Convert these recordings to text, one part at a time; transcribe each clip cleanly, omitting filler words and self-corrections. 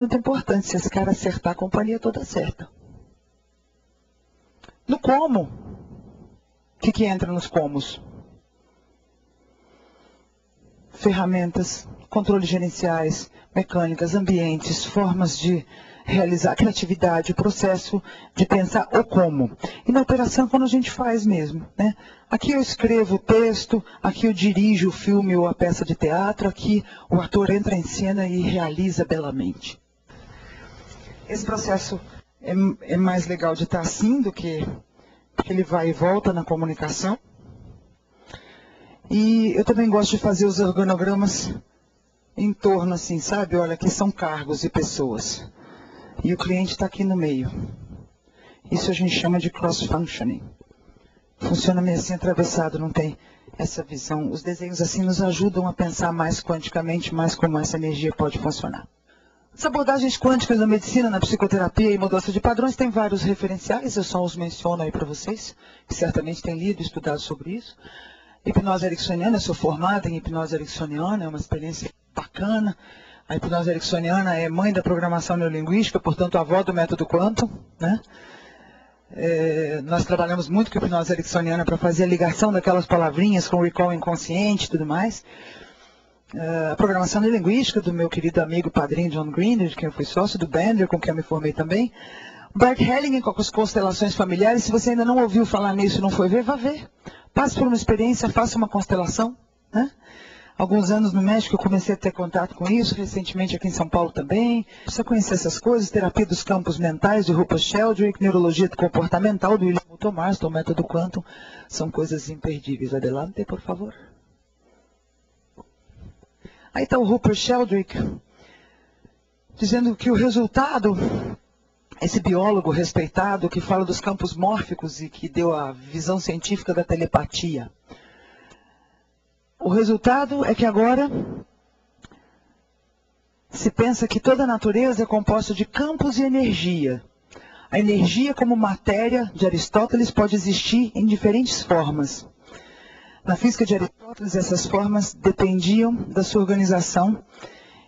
Muito importante, se esse cara acertar, a companhia toda acerta. No como, o que entra nos comos? Ferramentas, controles gerenciais, mecânicas, ambientes, formas de realizar criatividade, o processo de pensar o como. E na operação, quando a gente faz mesmo, né? Aqui eu escrevo o texto, aqui eu dirijo o filme ou a peça de teatro, aqui o ator entra em cena e realiza belamente. Esse processo é mais legal de estar assim do que ele vai e volta na comunicação. E eu também gosto de fazer os organogramas em torno, assim, sabe? Olha, aqui são cargos e pessoas. E o cliente está aqui no meio. Isso a gente chama de cross-functioning. Funciona meio assim atravessado, não tem essa visão. Os desenhos assim nos ajudam a pensar mais quanticamente, mais como essa energia pode funcionar. As abordagens quânticas na medicina, na psicoterapia e mudança de padrões tem vários referenciais, eu só os menciono aí para vocês, que certamente têm lido e estudado sobre isso. Hipnose ericksoniana, eu sou formada em hipnose ericksoniana, é uma experiência bacana. A hipnose ericksoniana é mãe da programação neurolinguística, portanto, avó do método Quantum, né? Nós trabalhamos muito com a hipnose ericksoniana para fazer a ligação daquelas palavrinhas com o recall inconsciente e tudo mais. A programação neurolinguística do meu querido amigo padrinho John Grinder, de quem eu fui sócio, do Bender, com quem eu me formei também. Bart Hellinger com as constelações familiares. Se você ainda não ouviu falar nisso e não foi ver, vá ver. Passe por uma experiência, faça uma constelação, né? Alguns anos no México eu comecei a ter contato com isso, recentemente aqui em São Paulo também. Precisa conhecer essas coisas, terapia dos campos mentais de Rupert Sheldrake, neurologia comportamental do William Moulton Marston, o método Quantum, são coisas imperdíveis. Adelante, por favor. Aí está o Rupert Sheldrake dizendo que o resultado, esse biólogo respeitado que fala dos campos mórficos e que deu a visão científica da telepatia. O resultado é que agora se pensa que toda a natureza é composta de campos e energia. A energia como matéria de Aristóteles pode existir em diferentes formas. Na física de Aristóteles, essas formas dependiam da sua organização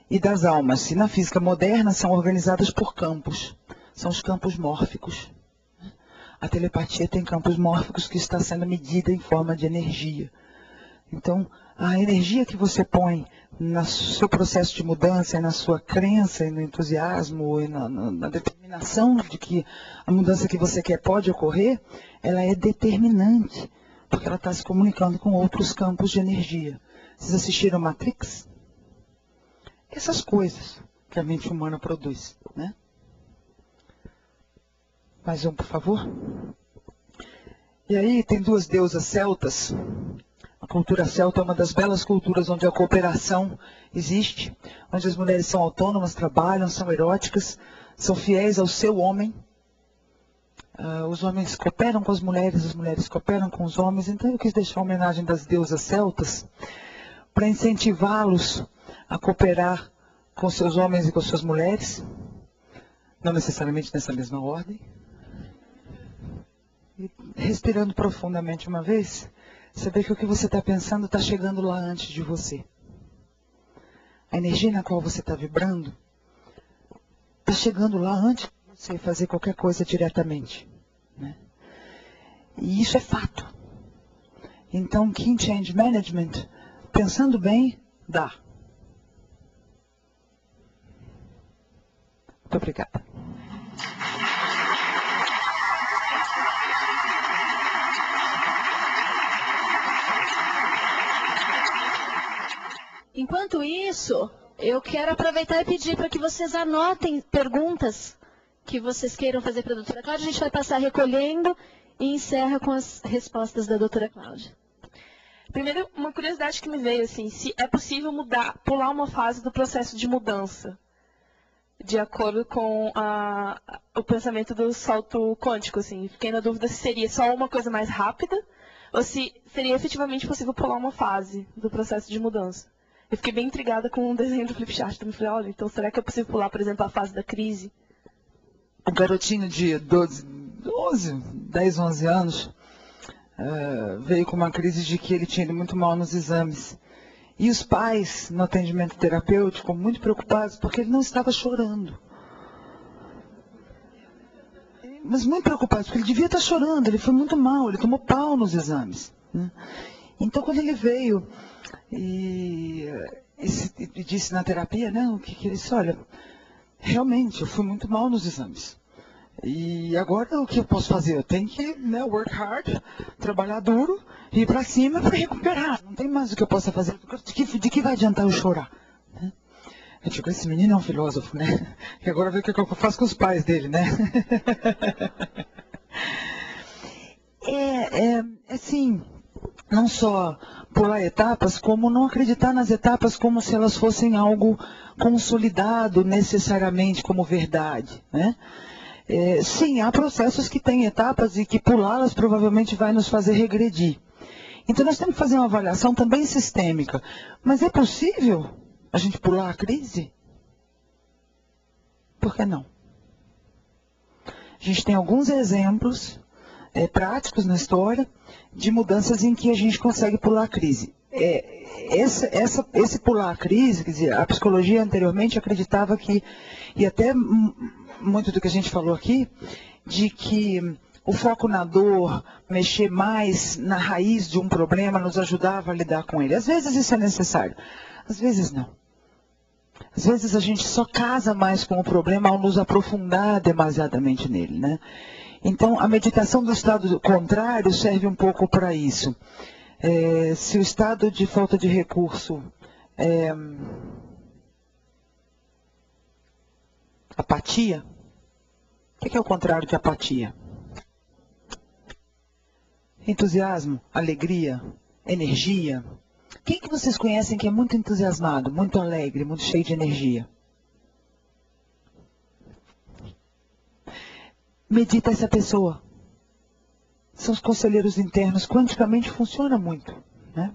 e das almas. E na física moderna, são organizadas por campos. São os campos mórficos. A telepatia tem campos mórficos que está sendo medida em forma de energia. Então, a energia que você põe no seu processo de mudança, na sua crença, e no entusiasmo, e na determinação de que a mudança que você quer pode ocorrer, ela é determinante, porque ela está se comunicando com outros campos de energia. Vocês assistiram Matrix? Essas coisas que a mente humana produz, né? Mais um, por favor. E aí tem duas deusas celtas. A cultura celta é uma das belas culturas onde a cooperação existe, onde as mulheres são autônomas, trabalham, são eróticas, são fiéis ao seu homem. Os homens cooperam com as mulheres cooperam com os homens. Então eu quis deixar a homenagem das deusas celtas para incentivá-los a cooperar com seus homens e com suas mulheres, não necessariamente nessa mesma ordem. E respirando profundamente uma vez, saber que o que você está pensando está chegando lá antes de você. A energia na qual você está vibrando está chegando lá antes de você fazer qualquer coisa diretamente, né? E isso é fato. Então, Key Change Management, pensando bem, dá. Muito obrigada. Enquanto isso, eu quero aproveitar e pedir para que vocês anotem perguntas que vocês queiram fazer para a doutora Cláudia. A gente vai passar recolhendo e encerra com as respostas da doutora Cláudia. Primeiro, uma curiosidade que me veio, assim, se é possível pular uma fase do processo de mudança, de acordo com o pensamento do salto quântico, assim. Fiquei na dúvida se seria só uma coisa mais rápida ou se seria efetivamente possível pular uma fase do processo de mudança. Eu fiquei bem intrigada com o desenho do flipchart. Então, eu falei, olha, então será que é possível pular, por exemplo, a fase da crise? O garotinho de 10, 11 anos veio com uma crise de que ele tinha ido muito mal nos exames. E os pais, no atendimento terapêutico, muito preocupados, porque ele não estava chorando. Mas muito preocupados, porque ele devia estar chorando, ele foi muito mal, ele tomou pau nos exames, né? Então, quando ele veio e disse na terapia, né, que ele disse, olha, realmente, eu fui muito mal nos exames. E agora o que eu posso fazer? Eu tenho que, né, work hard, trabalhar duro, ir para cima para recuperar. Não tem mais o que eu possa fazer. De que vai adiantar eu chorar? Né? Eu digo, esse menino é um filósofo, né? E agora vê o que eu faço com os pais dele, né? Assim, não só pular etapas, como não acreditar nas etapas como se elas fossem algo consolidado necessariamente como verdade, né? Sim, há processos que têm etapas e que pulá-las provavelmente vai nos fazer regredir. Então nós temos que fazer uma avaliação também sistêmica. Mas é possível a gente pular a crise? Por que não? A gente tem alguns exemplos práticos na história de mudanças em que a gente consegue pular a crise. Esse pular a crise, quer dizer, a psicologia anteriormente acreditava que, e até muito do que a gente falou aqui, de que o foco na dor, mexer mais na raiz de um problema, nos ajudava a lidar com ele. Às vezes isso é necessário, às vezes não. Às vezes a gente só casa mais com o problema ao nos aprofundar demasiadamente nele, né? Então, a meditação do estado contrário serve um pouco para isso. Se o estado de falta de recurso apatia, o que é o contrário de apatia? Entusiasmo, alegria, energia. Quem que vocês conhecem que é muito entusiasmado, muito alegre, muito cheio de energia? Medita essa pessoa. São os conselheiros internos, quanticamente funciona muito, né?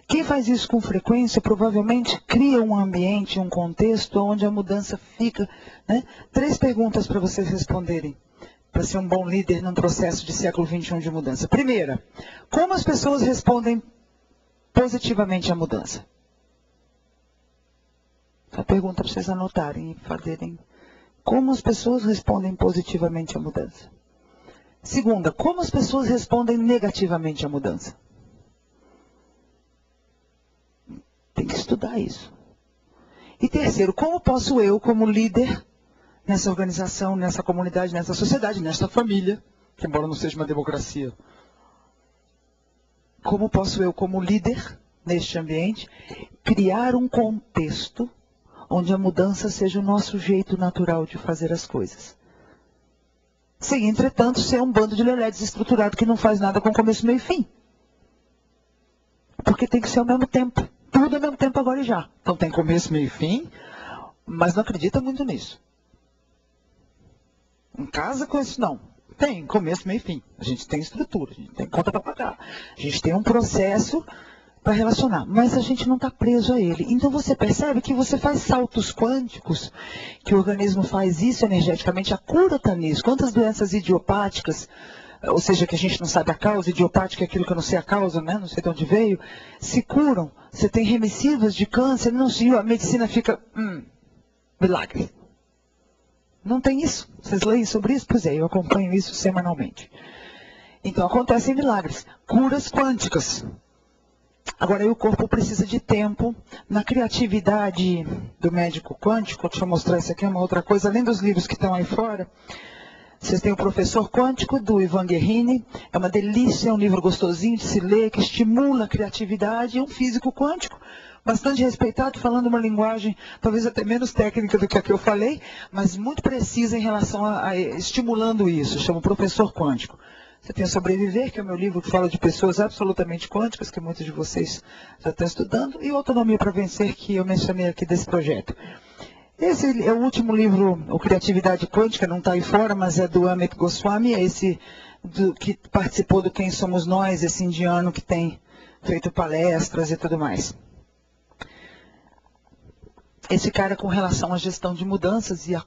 Quem faz isso com frequência provavelmente cria um ambiente, um contexto onde a mudança fica, né? 3 perguntas para vocês responderem, para ser um bom líder num processo de século XXI de mudança. Primeira, como as pessoas respondem positivamente à mudança? A pergunta para vocês anotarem e fazerem. Como as pessoas respondem positivamente à mudança? Segunda, como as pessoas respondem negativamente à mudança? Tem que estudar isso. E terceiro, como posso eu, como líder, nessa organização, nessa comunidade, nessa sociedade, nessa família, que embora não seja uma democracia, como posso eu, como líder, neste ambiente, criar um contexto onde a mudança seja o nosso jeito natural de fazer as coisas? Sem, entretanto, ser um bando de lelé desestruturado que não faz nada com começo, meio e fim. Porque tem que ser ao mesmo tempo. Tudo ao mesmo tempo agora e já. Então tem começo, meio e fim, mas não acredita muito nisso. Em casa com isso não. Tem começo, meio e fim. A gente tem estrutura, a gente tem conta para pagar. A gente tem um processo para relacionar, mas a gente não está preso a ele. Então você percebe que você faz saltos quânticos, que o organismo faz isso energeticamente, a cura está nisso. Quantas doenças idiopáticas, ou seja, que a gente não sabe a causa, idiopática é aquilo que eu não sei a causa, né? Não sei de onde veio, se curam. Você tem remissivas de câncer, não sei, a medicina fica, milagre. Não tem isso? Vocês leem sobre isso? Pois é, eu acompanho isso semanalmente. Então acontecem milagres, curas quânticas. Agora, aí o corpo precisa de tempo. Na criatividade do médico quântico, deixa eu mostrar isso aqui, uma outra coisa, além dos livros que estão aí fora, vocês têm o Professor Quântico, do Ivan Guerrini. É uma delícia, é um livro gostosinho de se ler, que estimula a criatividade. É um físico quântico, bastante respeitado, falando uma linguagem talvez até menos técnica do que a que eu falei, mas muito precisa em relação a estimulando isso. Chama o Professor Quântico. Você tem o Sobreviver, que é o meu livro que fala de pessoas absolutamente quânticas, que muitos de vocês já estão estudando, e o Autonomia para Vencer, que eu mencionei aqui desse projeto. Esse é o último livro, o Criatividade Quântica, não está aí fora, mas é do Amit Goswami, é esse que participou do Quem Somos Nós, esse indiano que tem feito palestras e tudo mais. Esse cara, com relação à gestão de mudanças e a